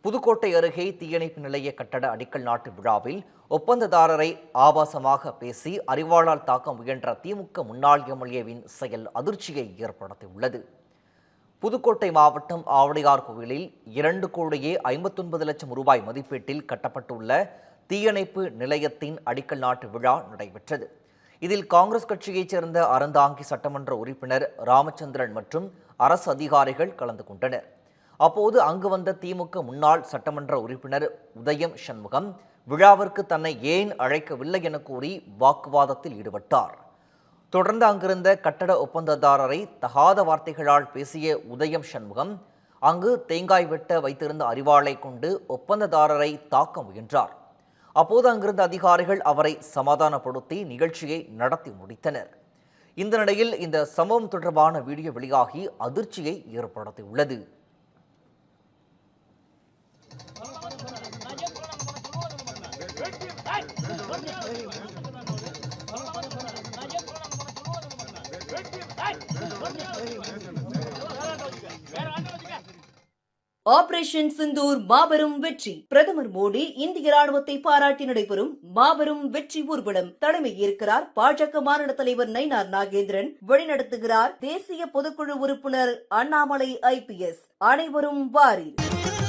புதுக்கோட்டை அருகே தீயணைப்பு நிலைய கட்டட அடிக்கல் நாட்டு விழாவில் ஒப்பந்ததாரரை ஆபாசமாக பேசி அறிவாளால் தாக்க முயன்ற திமுக முன்னாள் எம்எல்ஏவின் செயல் அதிர்ச்சியை ஏற்படுத்தியுள்ளது. புதுக்கோட்டை மாவட்டம் ஆவடையார் கோவிலில் 2,59,00,000 ரூபாய் மதிப்பீட்டில் கட்டப்பட்டுள்ள தீயணைப்பு நிலையத்தின் அடிக்கல் நாட்டு விழா நடைபெற்றது. இதில் காங்கிரஸ் கட்சியைச் சேர்ந்த அறந்தாங்கி சட்டமன்ற உறுப்பினர் ராமச்சந்திரன் மற்றும் அரசு அதிகாரிகள் கலந்து கொண்டனர். அப்போது அங்கு வந்த திமுக முன்னாள் சட்டமன்ற உறுப்பினர் உதயம் சண்முகம் விழாவிற்கு தன்னை ஏன் அழைக்கவில்லை என கூறி வாக்குவாதத்தில் ஈடுபட்டார். தொடர்ந்து அங்கிருந்த கட்டட ஒப்பந்ததாரரை தகாத வார்த்தைகளால் பேசிய உதயம் சண்முகம் அங்கு தேங்காய் வெட்ட வைத்திருந்த அரிவாளை கொண்டு ஒப்பந்ததாரரை தாக்க முயன்றார். அப்போது அங்கிருந்த அதிகாரிகள் அவரை சமாதானப்படுத்தி நிகழ்ச்சியை நடத்தி முடித்தனர். இந்த நிலையில் இந்த சம்பவம் தொடர்பான வீடியோ வெளியாகி அதிர்ச்சியை ஏற்படுத்தியுள்ளது. ஆபரேஷன் சிந்தூர் மாபெரும் வெற்றி. பிரதமர் மோடி இந்திய ராணுவத்தை பாராட்டி நடைபெறும் மாபெரும் வெற்றி ஊர்வலம். தலைமை ஏற்கிறார் பாஜக மாநில தலைவர் நயினார் நாகேந்திரன். வழிநடத்துகிறார் தேசிய பொதுக்குழு உறுப்பினர் அண்ணாமலை IPS. அனைவரும் வாரீர்.